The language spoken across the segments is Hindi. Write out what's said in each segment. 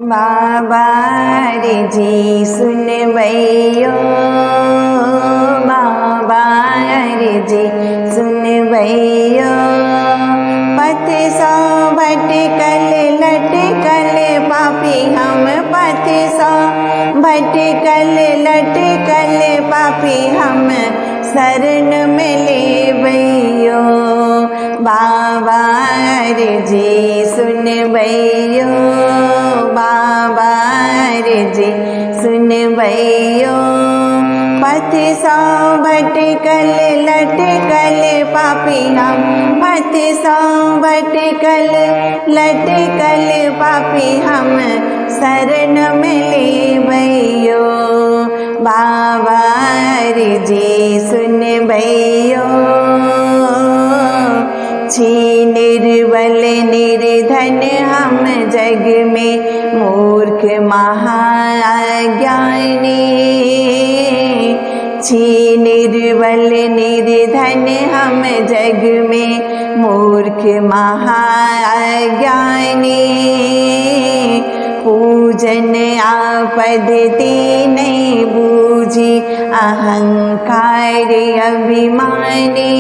बाबा रे जी सुन भैयो, बाबा रे जी सुन भैयो। पथ सौ भटकल लटकल पापी हम, पथ सौ भटकल लटकल पापी हम, शरण में ले भैयो। बाबा रे जी सुन भैयो, बाबा रे जी सुन भैयो। पथ सौ भटकल लटकल पापी हम, पथ सौ भटकल लटकल पापी हम, शरण में ले भैयो। बाबा रे जी सुन भैयो। छी निर्बल निर्धन हम जग में, मूर्ख महाज्ञानी। छी निर्बल निर्धन हम जग में, मूर्ख महाज्ञानी। पूजन आपद नहीं बूझी, अहंकार अभिमानी।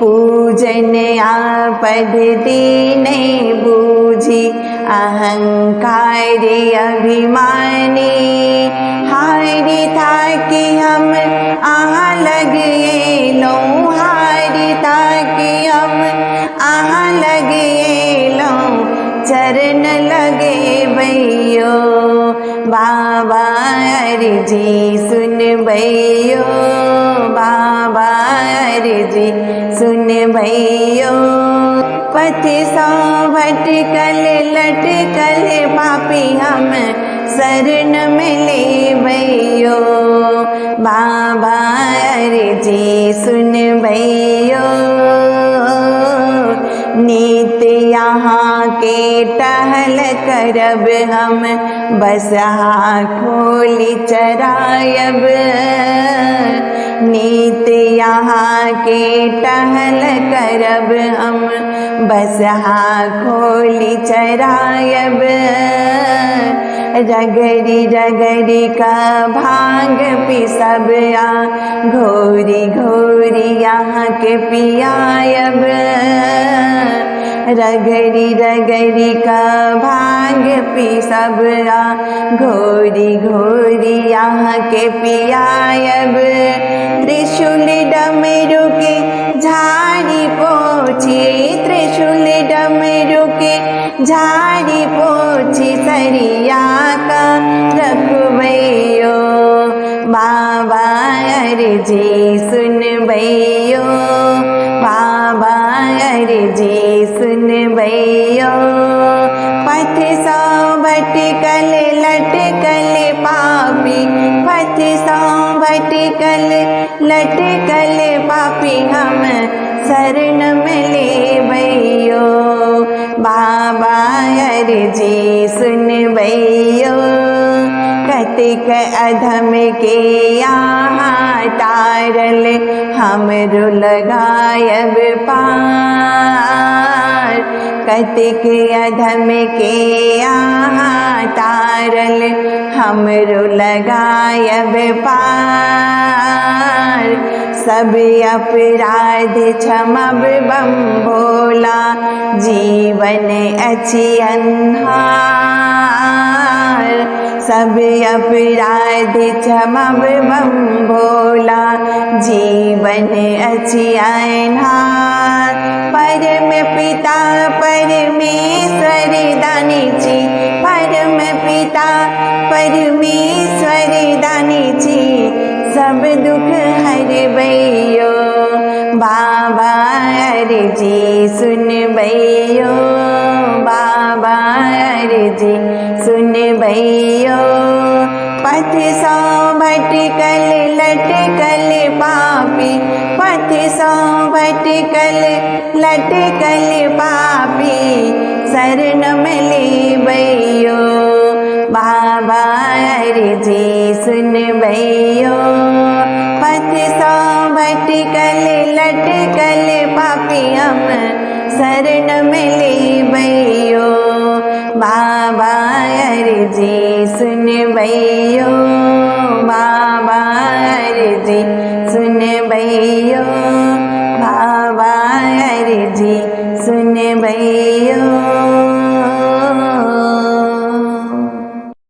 पूजन आपद नहीं बूझी, अहंकार अभिमानी। हारी था कि हम आहाँ लगे लो, हारी था कि हम आहाँ लगे लो, चरण लगे भैयो। बाबा रे जी सुन भैयो, बाबा रे जी सुन भैयो। पथ सौ भटकल लटकल पापी हम, शरण में ले भैयो। बाबा रे जी सुन भैयो। नित यहाँ के टहल करब हम, बसहा खोली चरायब। नित यहाँ के टहल करब हम, बसहा खोली चरायब। रगड़ी रगड़ी का भांग पिसब आ, घोरी घोरी यहाँ के पियायब। रगड़ी रगड़ी का भांग पिसब आ, घोरी घोरी यहाँ के पियायब। त्रिशूल डमरू के झाड़ी पोछी, त्रिशूल डमरू के झाड़ी पोछी, सरिया का रखबैयो। बाबा रे जी सुन भैयो, बाबा रे जी सुन भैयो। पथ सौ भटकल लटकल पापी, पथ सौ भटकल लटकल पापी हम, शरण में ले भैयो। बाबा रे जी सुन भैयो। कतिक अधम के यहाँ तारल, हमरो लगायब पार। कतिक अधम के यहाँ तारल, हमरो लगायब पार। सब अपराध क्षमब बम भोला, जीवन अछि अन्हार। सब अपराध क्षमब बम भोला, जीवन अछि अन्हार। परम पिता परमेश्वर दानी छी, परम पिता परमेश्वर दानी छी, सब दुख हरबैयो। बाबा रे जी सुन भैयो, बाबा रे जी सुन भैयो। पथ सौ भटकल लटकल पापी, पथ सौ भटकल लटकल पापी, शरण में ले भैयो। बाबा रे जी सुन भैयो। पथ सौ भटकल लटकल पापी हम, शरण में ले भैयो। बाबा अर्जी सुन भैयो, बाबा अर्जी सुन भैयो, बाबा अर्जी सुन भैयो।